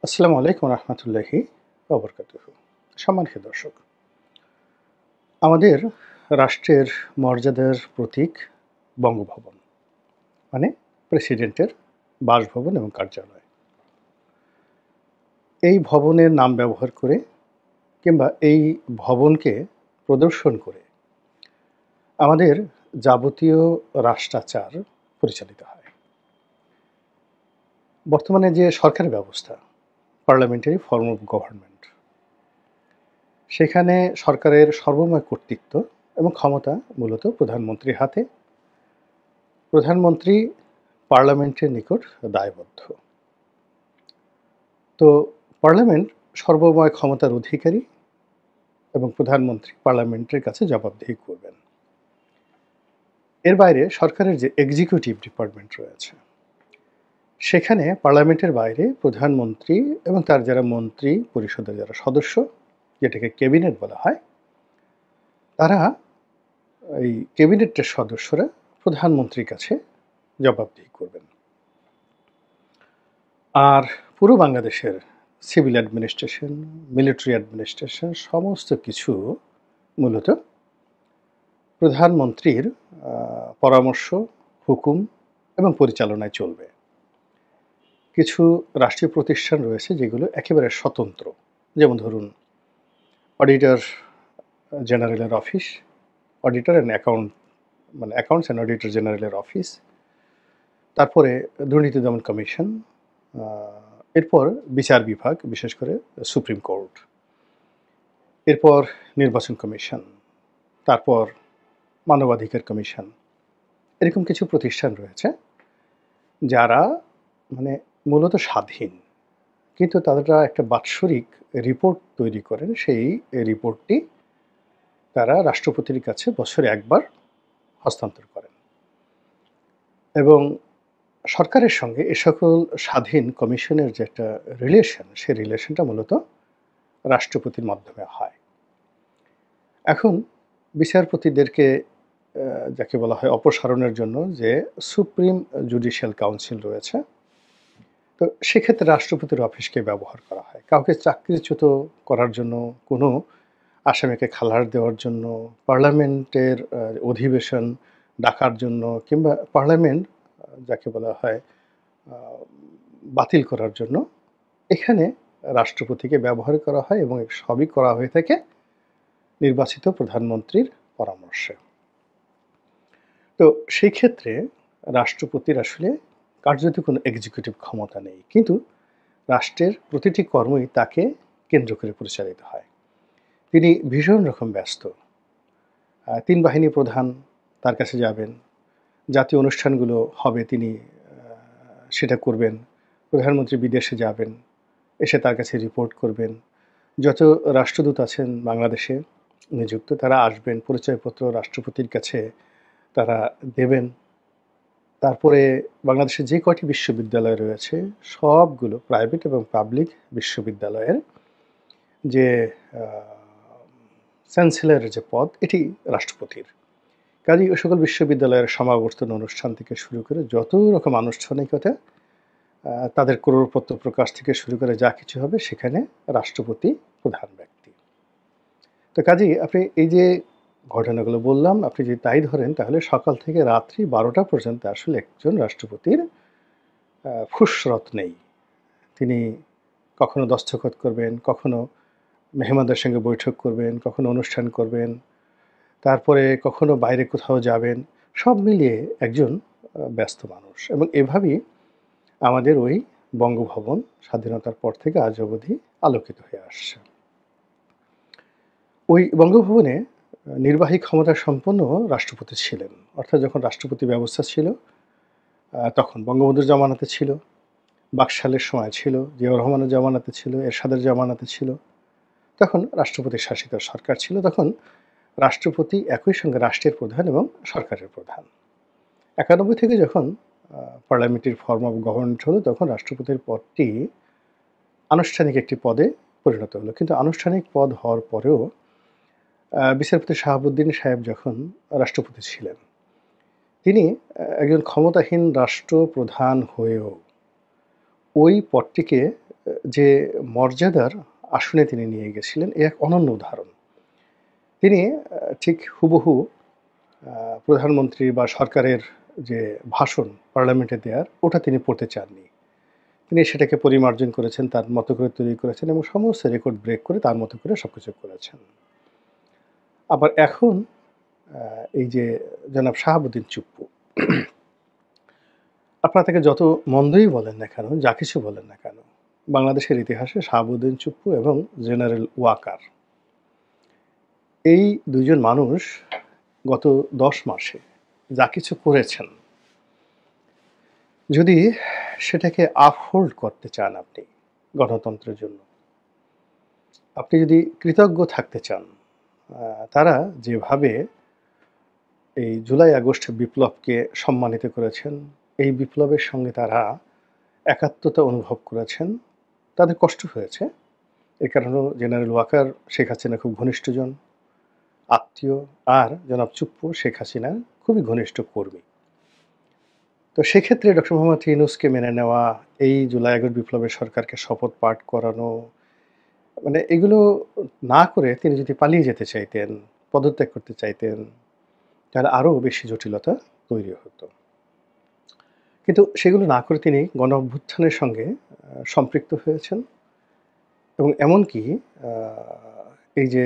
আসসালামু আলাইকুম রহমতুল্লাহি ওবরকাতুহু। সম্মানিত দর্শক, আমাদের রাষ্ট্রের মর্যাদার প্রতীক বঙ্গভবন, মানে প্রেসিডেন্টের বাসভবন এবং কার্যালয়। এই ভবনের নাম ব্যবহার করে কিংবা এই ভবনকে প্রদর্শন করে আমাদের যাবতীয় রাষ্ট্রাচার পরিচালিত হয়। বর্তমানে যে সরকারি ব্যবস্থা, পার্লামেন্টারি ফর্ম অফ গভর্নমেন্ট, সেখানে সরকারের সর্বময় কর্তৃত্ব এবং ক্ষমতা মূলত প্রধানমন্ত্রীর হাতে। প্রধানমন্ত্রী পার্লামেন্টের নিকট দায়বদ্ধ। তো পার্লামেন্ট সর্বময় ক্ষমতার অধিকারী এবং প্রধানমন্ত্রী পার্লামেন্টের কাছে জবাবদিহি করবেন। এর বাইরে সরকারের যে এক্সিকিউটিভ ডিপার্টমেন্ট রয়েছে, সেখানে পার্লামেন্টের বাইরে প্রধানমন্ত্রী এবং তার যারা মন্ত্রী পরিষদের যারা সদস্য, যেটাকে ক্যাবিনেট বলা হয়, তারা এই ক্যাবিনেটের সদস্যরা প্রধানমন্ত্রীর কাছে জবাবদিহি করবেন। আর পুরো বাংলাদেশের সিভিল অ্যাডমিনিস্ট্রেশন, মিলিটারি অ্যাডমিনিস্ট্রেশন সমস্ত কিছু মূলত প্রধানমন্ত্রীর পরামর্শ, হুকুম এবং পরিচালনায় চলবে। কিছু রাষ্ট্রীয় প্রতিষ্ঠান রয়েছে যেগুলো একেবারে স্বতন্ত্র, যেমন ধরুন অডিটর জেনারেলের office, auditor and accounts and auditor জেনারেলের অফিস, তারপরে দুর্নীতি দমন কমিশন, এরপর বিচার বিভাগ, বিশেষ করে সুপ্রিম কোর্ট, এরপর নির্বাচন কমিশন, তারপর মানবাধিকার কমিশন। এরকম কিছু প্রতিষ্ঠান রয়েছে যারা মূলত স্বাধীন, কিন্তু তারা একটা বাৎসরিক রিপোর্ট তৈরি করেন। সেই রিপোর্টটি তারা রাষ্ট্রপতির কাছে বছরে একবার হস্তান্তর করেন এবং সরকারের সঙ্গে এ সকল স্বাধীন কমিশনের যে একটা রিলেশন, সেই রিলেশনটা মূলত রাষ্ট্রপতির মাধ্যমে হয়। এখন বিচারপতিদেরকে যাকে বলা হয় অপসারণের জন্য যে সুপ্রিম জুডিশিয়াল কাউন্সিল রয়েছে, তো সেক্ষেত্রে রাষ্ট্রপতির অফিসকে ব্যবহার করা হয় কাউকে চাকরিচ্যুত করার জন্য, কোনো আসামিকে খালাস দেওয়ার জন্য, পার্লামেন্টের অধিবেশন ডাকার জন্য, কিংবা পার্লামেন্ট যাকে বলা হয় বাতিল করার জন্য এখানে রাষ্ট্রপতিকে ব্যবহার করা হয় এবং সবই করা হয়ে থাকে নির্বাচিত প্রধানমন্ত্রীর পরামর্শে। তো সেই ক্ষেত্রে রাষ্ট্রপতির আসলে কার্যত কোনো এক্সিকিউটিভ ক্ষমতা নেই, কিন্তু রাষ্ট্রের প্রতিটি কর্মই তাকে কেন্দ্র করে পরিচালিত হয়। তিনি ভীষণ রকম ব্যস্ত। 3 বাহিনী প্রধান তার কাছে যাবেন, জাতীয় অনুষ্ঠানগুলো হবে তিনি সেটা করবেন। প্রধানমন্ত্রী বিদেশে যাবেন, এসে তার কাছে রিপোর্ট করবেন। যত রাষ্ট্রদূত আছেন বাংলাদেশে নিযুক্ত, তারা আসবেন, পরিচয়পত্র রাষ্ট্রপতির কাছে তারা দেবেন। তারপরে বাংলাদেশে যে কয়টি বিশ্ববিদ্যালয় রয়েছে সবগুলো প্রাইভেট এবং পাবলিক বিশ্ববিদ্যালয়ের যে চ্যান্সেলরের যে পদ, এটি রাষ্ট্রপতির। কাজেই ওই সকল বিশ্ববিদ্যালয়ের সমাবর্তন অনুষ্ঠান থেকে শুরু করে যত রকম আনুষ্ঠানিকতা, তাদের করপত্র প্রকাশ থেকে শুরু করে যা কিছু হবে, সেখানে রাষ্ট্রপতি প্রধান ব্যক্তি। তো কাজেই আপনি এই যে ঘটনাগুলো বললাম, আপনি যদি তাই ধরেন, তাহলে সকাল থেকে রাত্রি 12টা পর্যন্ত আসলে একজন রাষ্ট্রপতির ফুরসত নেই। তিনি কখনো দস্তখত করবেন, কখনো মেহমানদের সঙ্গে বৈঠক করবেন, কখনো অনুষ্ঠান করবেন, তারপরে কখনো বাইরে কোথাও যাবেন। সব মিলিয়ে একজন ব্যস্ত মানুষ। এবং এভাবেই আমাদের ওই বঙ্গভবন স্বাধীনতার পর থেকে আজ অবধি আলোকিত হয়ে আসছে। ওই বঙ্গভবনে নির্বাহী ক্ষমতা সম্পন্ন রাষ্ট্রপতি ছিলেন। অর্থাৎ যখন রাষ্ট্রপতি ব্যবস্থা ছিল, তখন বঙ্গবন্ধুর জামানাতে ছিল, বাকশালের সময় ছিল, জিয়াউর রহমানের জামানাতে ছিল, এরশাদের জামানাতে ছিল। তখন রাষ্ট্রপতি শাসিত সরকার ছিল। তখন রাষ্ট্রপতি একই সঙ্গে রাষ্ট্রের প্রধান এবং সরকারের প্রধান। 91 থেকে যখন পার্লামেন্টারি ফর্ম অফ গভর্নমেন্ট হলো, তখন রাষ্ট্রপতির পদটি আনুষ্ঠানিক একটি পদে পরিণত হলো। কিন্তু আনুষ্ঠানিক পদ হওয়ার পরেও বিচারপতি শাহাবুদ্দিন সাহেব যখন রাষ্ট্রপতি ছিলেন, তিনি একজন ক্ষমতাহীন রাষ্ট্রপ্রধান হয়েও ওই পদটিকে যে মর্যাদার আসনে তিনি নিয়ে গেছিলেন, এ এক অনন্য উদাহরণ। তিনি ঠিক হুবহু আ প্রধানমন্ত্রী বা সরকারের যে ভাষণ পার্লামেন্টে দেয়ার, ওটা তিনি পড়তে চাননি। তিনি সেটাকে পরিমার্জন করেছেন, তার মতো করে তৈরি করেছেন এবং সমস্ত রেকর্ড ব্রেক করে তার মতো করে সবকিছু করেছেন। আবার এখন আ এই যে জনাব শাহাবুদ্দিন চুপ্পু, আপনারা তাকে যত মন্দই বলেন না কেন, যা কিছু বলেন না কেন, বাংলাদেশের ইতিহাসে শাহাবুদ্দিন চুপ্পু এবং জেনারেল ওয়াকার, এই ২ জন মানুষ গত ১০ মাসে যা কিছু করেছেন, যদি সেটাকে আপহোল্ড করতে চান আপনি গণতন্ত্রের জন্য, আপনি যদি কৃতজ্ঞ থাকতে চান, তারা যেভাবে এই জুলাই আগস্ট বিপ্লবকে সম্মানিত করেছেন, এই বিপ্লবের সঙ্গে তারা একাত্মতা অনুভব করেছেন, তাদের কষ্ট হয়েছে। এর কারণ হলো জেনারেল ওয়াকার শেখ হাসিনার খুব ঘনিষ্ঠজন, আত্মীয়, আর জনাব চুপ্পু শেখ হাসিনার খুবই ঘনিষ্ঠ কর্মী। তো সেক্ষেত্রে ডক্টর মোহাম্মদ ইউনূসকে মেনে নেওয়া, এই জুলাই আগস্ট বিপ্লবের সরকারকে শপথ পাঠ করানো, মানে এগুলো না করে তিনি যদি পালিয়ে যেতে চাইতেন, পদত্যাগ করতে চাইতেন, তাহলে আরও বেশি জটিলতা তৈরি হতো। কিন্তু সেগুলো না করে তিনি গণ-অভ্যুত্থানের সঙ্গে সম্পৃক্ত হয়েছেন এবং এমনকি আ এই যে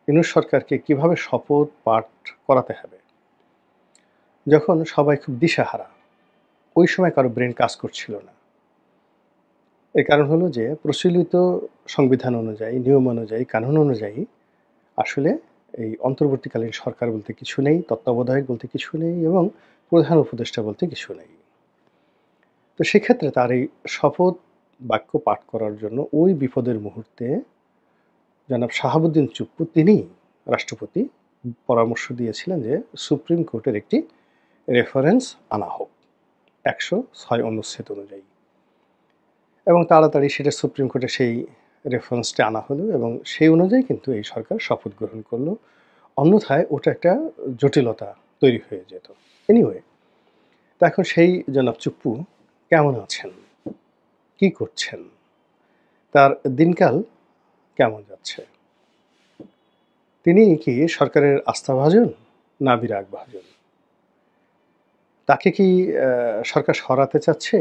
ইউনূস সরকারকে কিভাবে শপথ পাঠ করাতে হবে, যখন সবাই খুব দিশাহারা, ওই সময় কারো ব্রেন কাজ করছিল না। এর কারণ হলো যে প্রচলিত সংবিধান অনুযায়ী, নিয়ম অনুযায়ী, কানুন অনুযায়ী আসলে এই অন্তর্বর্তীকালীন সরকার বলতে কিছু নেই, তত্ত্বাবধায়ক বলতে কিছু নেই এবং প্রধান উপদেষ্টা বলতে কিছু নেই। তো সেক্ষেত্রে তার এই শপথ বাক্য পাঠ করার জন্য ওই বিপদের মুহূর্তে জনাব শাহাবুদ্দিন চুপ্পু তিনি রাষ্ট্রপতি পরামর্শ দিয়েছিলেন যে সুপ্রিম কোর্টের একটি রেফারেন্স আনা হোক ১০৬ অনুচ্ছেদ অনুযায়ী, এবং তাড়াতাড়ি সেটা সুপ্রিম কোর্টে সেই রেফারেন্সটা আনা হলো এবং সেই অনুযায়ী কিন্তু এই সরকার শপথ গ্রহণ করলো। অন্যথায় ওটা একটা জটিলতা তৈরি হয়ে যেত। এনিওয়ে, তো এখন সেই জনাব চুপ্পু কেমন আছেন? কি করছেন? তার দিনকাল কেমন যাচ্ছে? তিনি কি সরকারের আস্থাভাজন না বিরাগভাজন? তাকে কি সরকার সরাতে চাচ্ছে?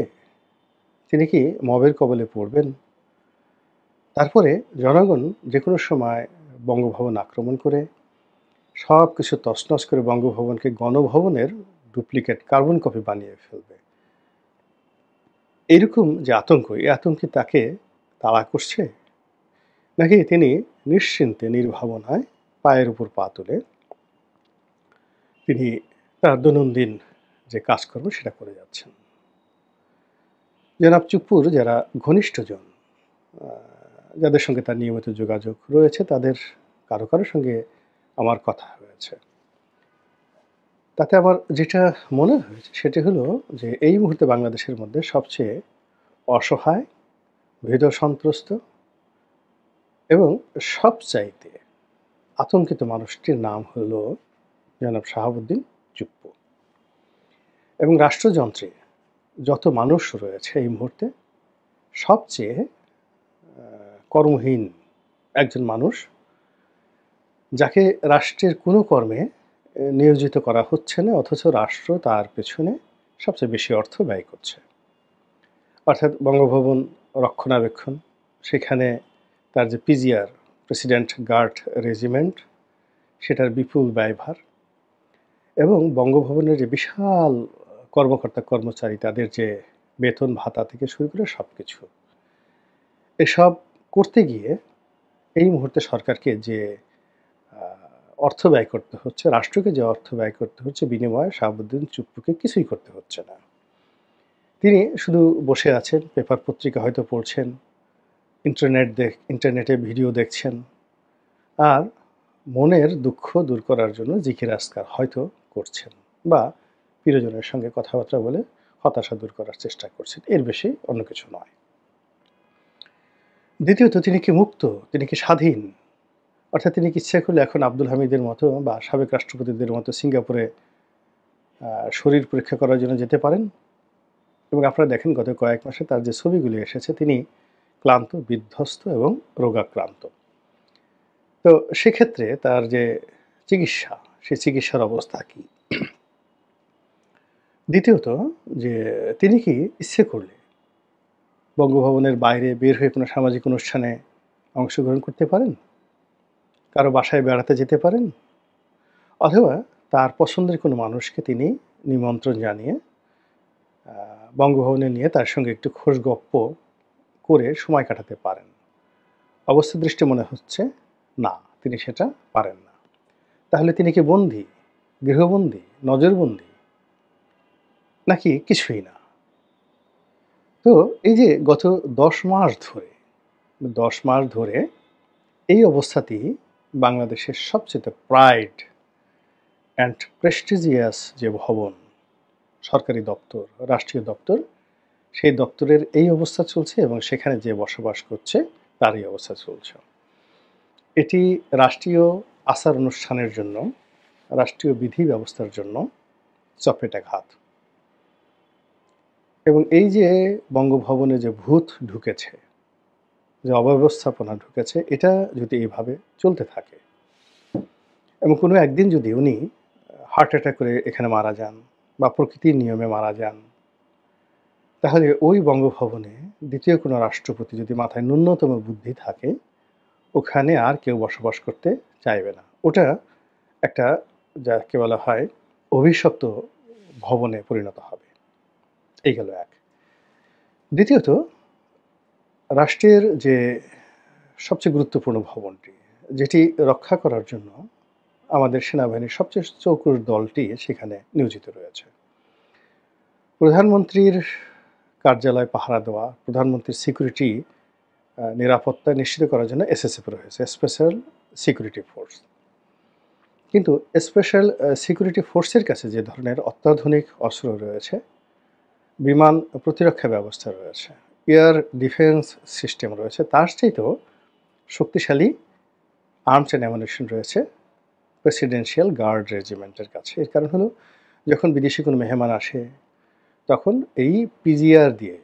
তিনি কি মবের কবলে পড়বেন? তারপরে জনগণ যেকোনো সময় বঙ্গভবন আক্রমণ করে সবকিছু তছনছ করে বঙ্গভবনকে গণভবনের ডুপ্লিকেট কার্বন কপি বানিয়ে ফেলবে। এরকম যে আতঙ্ক, এই আতঙ্কে তাকে তাড়া করছে? নাকি তিনি নিশ্চিন্তে নির্ভাবনায় পায়ের উপর পা তুলে তিনি তার দৈনন্দিন যে কাজকর্ম সেটা করে যাচ্ছেন? জনাব চুপ্পুর যারা ঘনিষ্ঠজন, আ যাদের সঙ্গে তার নিয়মিত যোগাযোগ রয়েছে, তাদের কারো সঙ্গে আমার কথা হয়েছে। তাতে আমার যেটা মনে হয়েছে সেটি হলো যে এই মুহূর্তে বাংলাদেশের মধ্যে সবচেয়ে অসহায়, ভীত-সন্ত্রস্ত এবং সবচাইতে আতঙ্কিত মানুষটির নাম হলো জনাব শাহাবুদ্দিন চুপ্পু। এবং রাষ্ট্রযন্ত্রে যত মানুষ রয়েছে এই মুহূর্তে সবচেয়ে কর্মহীন একজন মানুষ, যাকে রাষ্ট্রের কোনো কর্মে নিয়োজিত করা হচ্ছে না, অথচ রাষ্ট্র তার পেছনে সবচেয়ে বেশি অর্থ ব্যয় করছে। অর্থাৎ বঙ্গভবন রক্ষণাবেক্ষণ, সেখানে তার যে পিজিআর, প্রেসিডেন্ট গার্ড রেজিমেন্ট, সেটার বিপুল ব্যয়ভার এবং বঙ্গভবনের যে বিশাল কর্মকর্তা-কর্মচারী, তাদের যে বেতন ভাতা থেকে শুরু করে সবকিছু। এসব করতে গিয়ে এই মুহূর্তে সরকারকে যে আ অর্থ ব্যয় করতে হচ্ছে, রাষ্ট্রকে যে অর্থ ব্যয় করতে হচ্ছে, বিনিময়ে শাহাবুদ্দিন চুপ্পুকে কিছুই করতে হচ্ছে না। তিনি শুধু বসে আছেন, পেপার পত্রিকা হয়তো পড়ছেন, ইন্টারনেটে ভিডিও দেখছেন, আর মনের দুঃখ দূর করার জন্য জিকির-আজকার হয়তো করছেন বা প্রিয়জনের সঙ্গে কথাবার্তা বলে হতাশা দূর করার চেষ্টা করছেন। এর বেশি অন্য কিছু নয়। দ্বিতীয়ত, তিনি কি মুক্ত? তিনি কি স্বাধীন? অর্থাৎ তিনি কি ইচ্ছা করলে এখন আব্দুল হামিদের মতো বা সাবেক রাষ্ট্রপতিদের মতো সিঙ্গাপুরে শরীর পরীক্ষা করার জন্য যেতে পারেন? এবং আপনারা দেখেন গত কয়েক মাসে তার যে ছবিগুলি এসেছে তিনি ক্লান্ত, বিধ্বস্ত এবং রোগাক্রান্ত। তো সেক্ষেত্রে তার যে চিকিৎসা, সেই চিকিৎসার অবস্থা কী? দ্বিতীয়ত যে তিনি কি ইচ্ছে করলে বঙ্গভবনের বাইরে বের হয়ে কোনো সামাজিক অনুষ্ঠানে অংশগ্রহণ করতে পারেন? কারো বাসায় বেড়াতে যেতে পারেন? অথবা তার পছন্দের কোনো মানুষকে তিনি নিমন্ত্রণ জানিয়ে বঙ্গভবনে নিয়ে তার সঙ্গে একটু খোশগপ্প করে সময় কাটাতে পারেন। অবস্থা দৃষ্টে মনে হচ্ছে না, তিনি সেটা পারেন না। তাহলে তিনি কি বন্দী, গৃহবন্দী, নজরবন্দী, নাকি কিছুই না? তো এই যে গত ১০ মাস ধরে ১০ মাস ধরে এই অবস্থাতেই বাংলাদেশের সবচেয়ে প্রাইড অ্যান্ড প্রেস্টিজিয়াস যে ভবন, সরকারি দপ্তর, রাষ্ট্রীয় দপ্তর, সেই দপ্তরের এই অবস্থা চলছে এবং সেখানে যে বসবাস করছে তার এই অবস্থা চলছে। এটি রাষ্ট্রীয় আচার অনুষ্ঠানের জন্য, রাষ্ট্রীয় বিধি ব্যবস্থার জন্য চপেটাঘাত। এবং এই যে বঙ্গভবনে যে ভূত ঢুকেছে, যে অব্যবস্থাপনা ঢুকেছে, এটা যদি এইভাবে চলতে থাকে এবং কোনো একদিন যদি উনি হার্ট অ্যাটাক করে এখানে মারা যান বা প্রকৃতির নিয়মে মারা যান, তাহলে ওই বঙ্গভবনে দ্বিতীয় কোনো রাষ্ট্রপতি যদি মাথায় ন্যূনতম বুদ্ধি থাকে, ওখানে আর কেউ বসবাস করতে চাইবে না। ওটা একটা যাকে বলা হয় অভিশপ্ত ভবনে পরিণত হবে। এই গেল এক। দ্বিতীয়ত, রাষ্ট্রের যে সবচেয়ে গুরুত্বপূর্ণ ভবনটি, যেটি রক্ষা করার জন্য আমাদের সেনাবাহিনীর সবচেয়ে চৌকুর দলটি সেখানে নিয়োজিত রয়েছে। প্রধানমন্ত্রীর কার্যালয় পাহারা দেওয়া, প্রধানমন্ত্রীর সিকিউরিটি নিরাপত্তা নিশ্চিত করার জন্য এসএসএফ রয়েছে, স্পেশাল সিকিউরিটি ফোর্স। কিন্তু স্পেশাল সিকিউরিটি ফোর্সের কাছে যে ধরনের অত্যাধুনিক অস্ত্র রয়েছে, বিমান প্রতিরক্ষা ব্যবস্থা রয়েছে, এয়ার ডিফেন্স সিস্টেম রয়েছে, তার চাইতেও শক্তিশালী আর্মস অ্যান্ড অ্যামুনিশন রয়েছে প্রেসিডেন্সিয়াল গার্ড রেজিমেন্টের কাছে। এর কারণ হলো, যখন বিদেশি কোনো মেহমান আসে তখন এই পিজিআর দিয়ে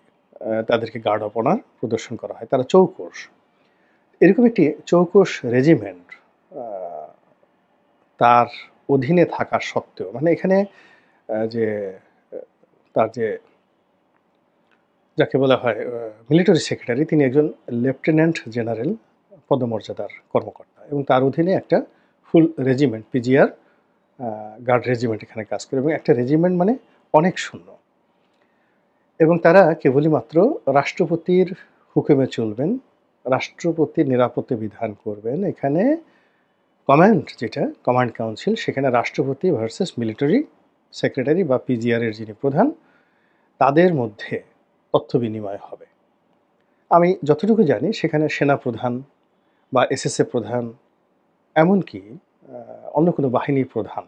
তাদেরকে গার্ড অফ অনার প্রদর্শন করা হয়। তারা চৌকস। এরকম একটি চৌকস রেজিমেন্ট তার অধীনে থাকা সত্ত্বেও, মানে এখানে যে তার যে যাকে বলা হয় মিলিটারি সেক্রেটারি, তিনি একজন লেফটেন্যান্ট জেনারেল পদমর্যাদার কর্মকর্তা এবং তার অধীনে একটা ফুল রেজিমেন্ট পিজিআর গার্ড রেজিমেন্ট এখানে কাজ করে এবং একটা রেজিমেন্ট মানে অনেক শূন্য। এবং তারা কেবলই মাত্র রাষ্ট্রপতির হুকুমে চলবেন, রাষ্ট্রপতির নিরাপত্তা বিধান করবেন। এখানে যেটা কমান্ড কাউন্সিল, সেখানে রাষ্ট্রপতি ভার্সেস মিলিটারি সেক্রেটারি বা পিজিআরের যিনি প্রধান, তাদের মধ্যে তথ্য বিনিময় হবে। আমি যতটুকু জানি সেখানে সেনা প্রধান বা এসএসএফ প্রধান, এমনকি অন্য কোনো বাহিনীর প্রধান,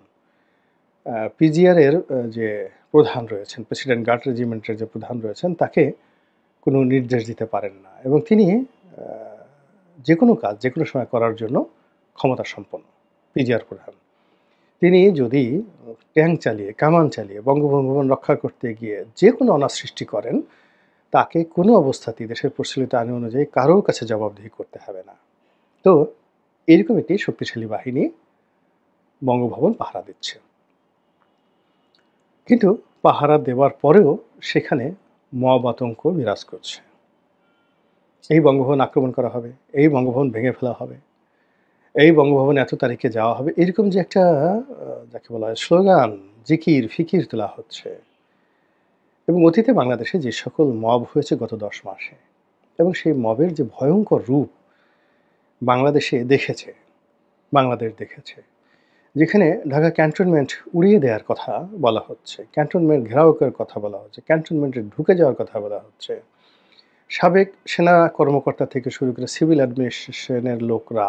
পিজিআরের যে প্রধান রয়েছেন, প্রেসিডেন্ট গার্ড রেজিমেন্টের যে প্রধান রয়েছেন, তাকে কোনো নির্দেশ দিতে পারেন না এবং তিনি যে কোনো কাজ যে কোনো সময় করার জন্য ক্ষমতা সম্পন্ন পিজিআর প্রধান। তিনি যদি ট্যাঙ্ক চালিয়ে, কামান চালিয়ে বঙ্গভবন রক্ষা করতে গিয়ে যে কোনো অনার সৃষ্টি করেন, তাকে কোনো অবস্থাতেই দেশের প্রচলিত আইন অনুযায়ী কারোর কাছে জবাবদিহি করতে হবে না। তো এরকম একটি শক্তিশালী বাহিনী বঙ্গভবন পাহারা দিচ্ছে। কিন্তু পাহারা দেওয়ার পরেও সেখানে মব আতঙ্ক বিরাজ করছে। এই বঙ্গভবন আক্রমণ করা হবে, এই বঙ্গভবন ভেঙে ফেলা হবে, এই বঙ্গভবন এত তারিখে যাওয়া হবে, এরকম যে একটা যাকে বলা হয় স্লোগান, জিকির ফিকির তোলা হচ্ছে। এবং অতীতে বাংলাদেশে যে সকল মব হয়েছে গত ১০ মাসে, এবং সেই মবের যে ভয়ঙ্কর রূপ বাংলাদেশ দেখেছে, যেখানে ঢাকা ক্যান্টনমেন্ট উড়িয়ে দেওয়ার কথা বলা হচ্ছে, ক্যান্টনমেন্ট ঘেরাও করার কথা বলা হচ্ছে, ক্যান্টনমেন্টে ঢুকে যাওয়ার কথা বলা হচ্ছে। সাবেক সেনা কর্মকর্তা থেকে শুরু করে সিভিল অ্যাডমিনিস্ট্রেশনের লোকরা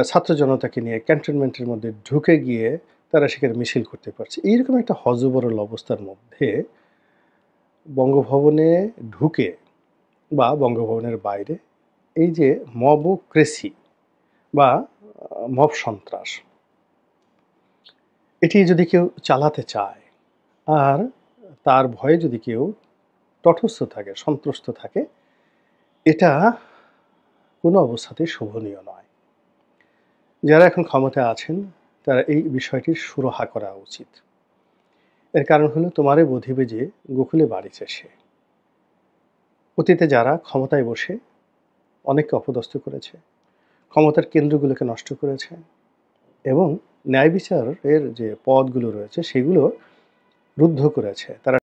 ছাত্র জনতাকে নিয়ে ক্যান্টনমেন্টের মধ্যে ঢুকে গিয়ে তারা সেখানে মিছিল করতে পারছে। এইরকম একটা হযবরল অবস্থার মধ্যে বঙ্গভবনে ঢুকে বা বঙ্গভবনের বাইরে এই যে মবক্রেসি বা মব সন্ত্রাস, এটি যদি কেউ চালাতে চায় আর তার ভয়ে যদি কেউ তটস্থ থাকে, সন্ত্রস্ত থাকে, এটা কোনো অবস্থাতেই শোভনীয় নয়। যারা এখন ক্ষমতায় আছেন তারা এই বিষয়টির সুরাহা করা উচিত। এর কারণ হলো তোমারে বধিবে যে গোকুলে বাড়িছে সে। অতীতে যারা ক্ষমতায় বসে অনেককে অপদস্থ করেছে, ক্ষমতার কেন্দ্রগুলোকে নষ্ট করেছে এবং ন্যায় বিচারের যে পদগুলো রয়েছে সেগুলো রুদ্ধ করেছে, তারা